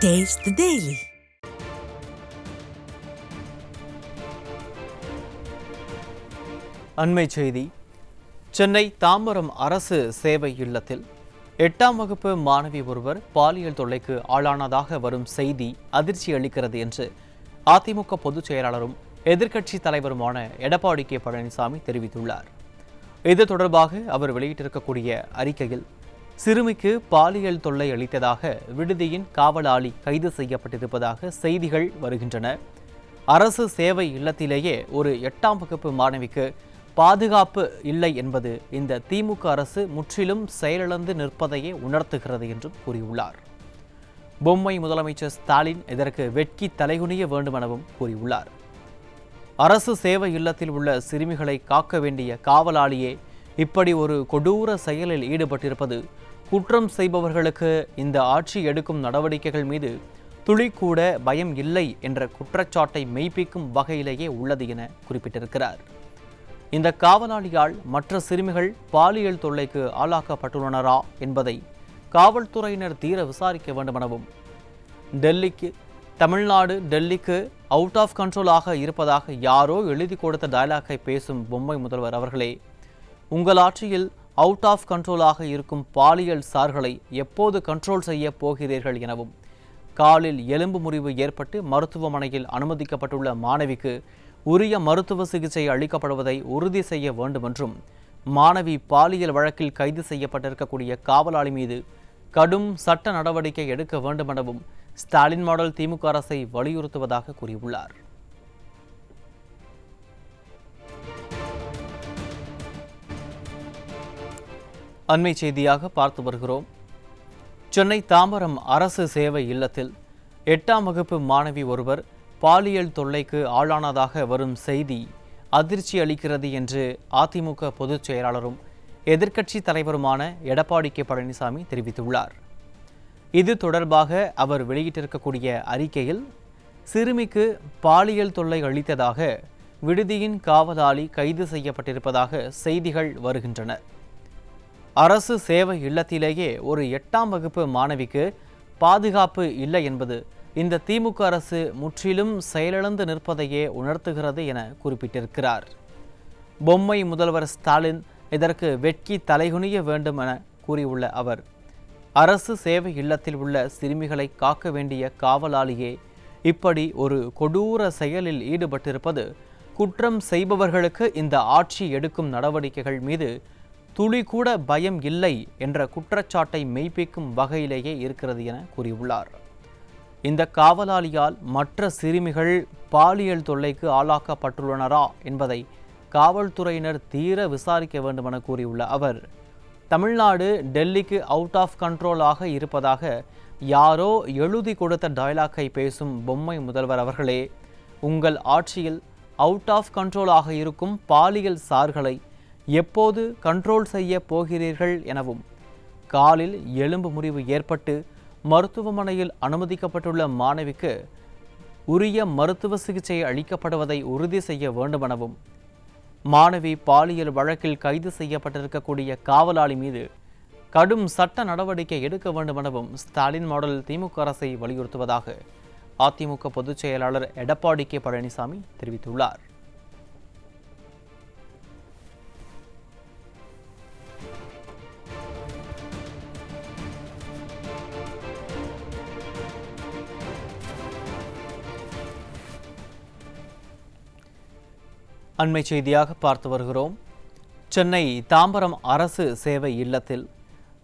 Taste the Daily. அண்மை செய்தி. சென்னை தாம்பரம் அரசு சேவை இல்லத்தில் 8ஆம் வகுப்பு மாணவி ஒருவர் பாலியல் தொல்லைக்கு ஆளானதாக வரும் செய்தி அதிர்ச்சி அளிக்கிறது என்று அதிமுக பொதுச் செயலாளரும் எதிர்க்கட்சி தலைவருமான எடப்பாடி கே பழனிசாமி தெரிவித்துள்ளார். இது தொடர்பாக அவர் வெளியிட்டிருக்கக்கூடிய அறிக்கையில், சிறுமிக்கு பாலியல் தொல்லை அளித்ததாக விடுதியின் காவலாளி கைது செய்யப்பட்டிருப்பதாக செய்திகள் வருகின்றன. அரசு சேவை இல்லத்திலேயே ஒரு 8ஆம் வகுப்பு மாணவிக்கு பாதுகாப்பு இல்லை என்பது இந்த திமுக அரசு முற்றிலும் செயலிழந்து நிற்பதையே உணர்த்துகிறது என்றும் கூறியுள்ளார். பொம்மை முதலமைச்சர் ஸ்டாலின் இதற்கு வெட்கி தலைகுனிய வேண்டும் எனவும் கூறியுள்ளார். அரசு சேவை இல்லத்தில் உள்ள சிறுமிகளை காக்க வேண்டிய காவலாளியே இப்படி ஒரு கொடூர செயலில் ஈடுபட்டிருப்பது குற்றம் செய்பவர்களுக்கு இந்த ஆட்சி எடுக்கும் நடவடிக்கைகள் மீது துளிக்கூட பயம் இல்லை என்ற குற்றச்சாட்டை மெய்ப்பிக்கும் வகையிலேயே உள்ளது என குறிப்பிட்டிருக்கிறார். இந்த காவலாளியால் மற்ற சிறுமிகள் பாலியல் தொல்லைக்கு ஆளாக்கப்பட்டுள்ளனரா என்பதை காவல்துறையினர் தீர விசாரிக்க வேண்டும் எனவும், டெல்லிக்கு அவுட் ஆஃப் கண்ட்ரோலாக இருப்பதாக யாரோ எழுதி கொடுத்த டயலாக்கை பேசும் பொம்மை முதல்வர் அவர்களே, உங்கள் ஆட்சியில் அவுட் ஆஃப் கண்ட்ரோலாக இருக்கும் பாலியல் சார்களை எப்போது கண்ட்ரோல் செய்ய போகிறீர்கள் எனவும், காலில் எலும்பு முறிவு ஏற்பட்டு மருத்துவமனையில் அனுமதிக்கப்பட்டுள்ள மாணவிக்கு உரிய மருத்துவ சிகிச்சை அளிக்கப்படுவதை உறுதி செய்ய வேண்டும் என்றும், மாணவி பாலியல் வழக்கில் கைது செய்யப்பட்டிருக்கக்கூடிய காவலாளி மீது கடும் சட்ட நடவடிக்கை எடுக்க வேண்டும் எனவும் ஸ்டாலின் மாடல் திமுக அரசை வலியுறுத்துவதாக கூறியுள்ளார். அண்மை செய்தியாக பார்த்து வருகிறோம். சென்னை தாம்பரம் அரசு சேவை இல்லத்தில் 8ஆம் வகுப்பு மாணவி ஒருவர் பாலியல் தொல்லைக்கு ஆளானதாக வரும் செய்தி அதிர்ச்சி அளிக்கிறது என்று அதிமுக பொதுச் செயலாளரும் எதிர்க்கட்சி தலைவருமான எடப்பாடி கே பழனிசாமி தெரிவித்துள்ளார். இது தொடர்பாக அவர் வெளியிட்டிருக்கக்கூடிய அறிக்கையில், சிறுமிக்கு பாலியல் தொல்லை அளித்ததாக விடுதியின் காவலாளி கைது செய்யப்பட்டிருப்பதாக செய்திகள் வருகின்றன. அரசு சேவை இல்லத்திலேயே ஒரு 8ஆம் வகுப்பு மாணவிக்கு பாதுகாப்பு இல்லை என்பது இந்த திமுக அரசு முற்றிலும் செயலிழந்து நிற்பதையே உணர்த்துகிறது என குறிப்பிட்டிருக்கிறார். பொம்மை முதல்வர் ஸ்டாலின் இதற்கு வெட்கி தலைகுனிய வேண்டும் என கூறியுள்ள அவர், அரசு சேவை இல்லத்தில் உள்ள சிறுமிகளை காக்க வேண்டிய காவலாளியே இப்படி ஒரு கொடூர செயலில் ஈடுபட்டிருப்பது குற்றம் செய்பவர்களுக்கு இந்த ஆட்சி எடுக்கும் நடவடிக்கைகள் மீது துளி கூட பயம் இல்லை என்ற குற்றச்சாட்டை மெய்ப்பிக்கும் வகையிலேயே இருக்கிறது என கூறியுள்ளார். இந்த காவலாளியால் மற்ற சிறுமிகள் பாலியல் தொல்லைக்கு ஆளாக்கப்பட்டுள்ளனரா என்பதை காவல்துறையினர் தீர விசாரிக்க வேண்டும் என கூறியுள்ள அவர், தமிழ்நாடு டெல்லிக்கு அவுட் ஆஃப் கண்ட்ரோலாக இருப்பதாக யாரோ எழுதி கொடுத்த டயலாக்கை பேசும் பொம்மை முதல்வர் அவர்களே, உங்கள் ஆட்சியில் அவுட் ஆஃப் கண்ட்ரோலாக இருக்கும் பாலியல் சார்களை எப்போது கண்ட்ரோல் செய்ய போகிறீர்கள் எனவும், காலில் எலும்பு முறிவு ஏற்பட்டு மருத்துவமனையில் அனுமதிக்கப்பட்டுள்ள மாணவிக்கு உரிய மருத்துவ சிகிச்சை அளிக்கப்படுவதை உறுதி செய்ய வேண்டும் எனவும், மாணவி பாலியல் வழக்கில் கைது செய்யப்பட்டிருக்கக்கூடிய காவலாளி மீது கடும் சட்ட நடவடிக்கை எடுக்க வேண்டும் எனவும் ஸ்டாலின் மாடல் திமுக அரசை வலியுறுத்துவதாக அதிமுக பொதுச் செயலாளர் எடப்பாடி கே பழனிசாமி தெரிவித்துள்ளார். அண்மை செய்தியாக பார்த்து வருகிறோம். சென்னை தாம்பரம் அரசு சேவை இல்லத்தில்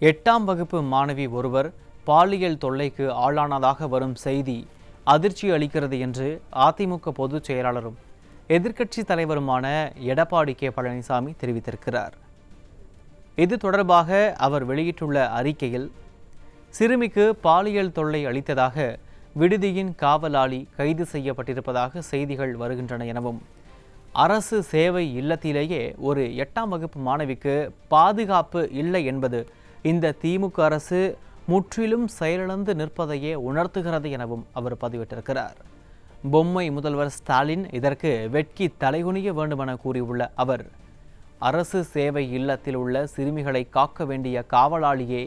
8ஆம் வகுப்பு மாணவி ஒருவர் பாலியல் தொல்லைக்கு ஆளானதாக வரும் செய்தி அதிர்ச்சி அளிக்கிறது என்று அதிமுக பொதுச் செயலாளரும் எதிர்க்கட்சி தலைவருமான எடப்பாடி கே பழனிசாமி தெரிவித்திருக்கிறார். இது தொடர்பாக அவர் வெளியிட்டுள்ள அறிக்கையில், சிறுமிக்கு பாலியல் தொல்லை அளித்ததாக விடுதியின் காவலாளி கைது செய்யப்பட்டிருப்பதாக செய்திகள் வருகின்றன எனவும், அரசு சேவை இல்லத்திலேயே ஒரு 8ஆம் வகுப்பு மாணவிக்கு பாதுகாப்பு இல்லை என்பது இந்த திமுக அரசு முற்றிலும் செயலிழந்து நிற்பதையே உணர்த்துகிறது எனவும் அவர் பதிவிட்டிருக்கிறார். பொம்மை முதல்வர் ஸ்டாலின் இதற்கு வெட்கி தலைகுனிய வேண்டும் என கூறியுள்ள அவர், அரசு சேவை இல்லத்தில் உள்ள சிறுமிகளை காக்க வேண்டிய காவலாளியே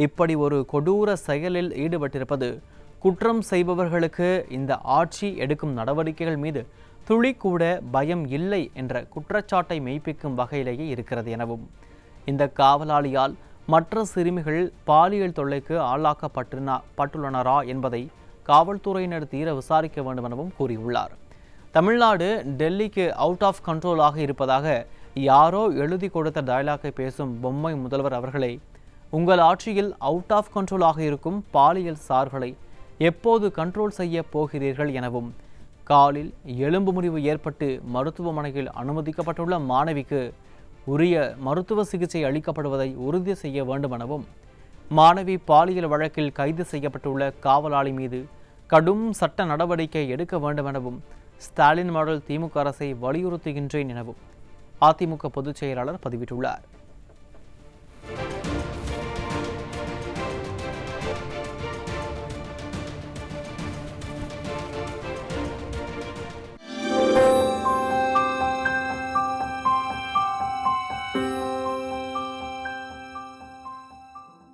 இப்படி ஒரு கொடூர செயலில் ஈடுபட்டிருப்பது குற்றம் செய்பவர்களுக்கு இந்த ஆட்சி எடுக்கும் நடவடிக்கைகள் மீது துளி கூட பயம் இல்லை என்ற குற்றச்சாட்டை மெய்ப்பிக்கும் வகையிலேயே இருக்கிறது எனவும், இந்த காவலாளியால் மற்ற சிறுமிகள் பாலியல் தொல்லைக்கு ஆளாக்கப்பட்டுள்ளனரா என்பதை காவல்துறையினர் தீர விசாரிக்க வேண்டும் எனவும் கூறியுள்ளார். தமிழ்நாடு டெல்லிக்கு அவுட் ஆஃப் கண்ட்ரோலாக இருப்பதாக யாரோ எழுதி கொடுத்த டயலாக்கை பேசும் பொம்மை முதல்வர் அவர்களே, உங்கள் ஆட்சியில் அவுட் ஆஃப் கண்ட்ரோலாக இருக்கும் பாலியல் சார்களை எப்போது கண்ட்ரோல் செய்ய போகிறீர்கள் எனவும், காலில் எலும்பு முறிவு ஏற்பட்டு மருத்துவமனையில் அனுமதிக்கப்பட்டுள்ள மாணவிக்கு உரிய மருத்துவ சிகிச்சை அளிக்கப்படுவதை உறுதி செய்ய வேண்டும் எனவும், மாணவி பாலியல் வழக்கில் கைது செய்யப்பட்டுள்ள காவலாளி மீது கடும் சட்ட நடவடிக்கை எடுக்க வேண்டும் எனவும் ஸ்டாலின் மாடல் திமுக அரசை வலியுறுத்துகின்றேன் எனவும் அதிமுக பொதுச் செயலாளர் பதிவிட்டுள்ளார்.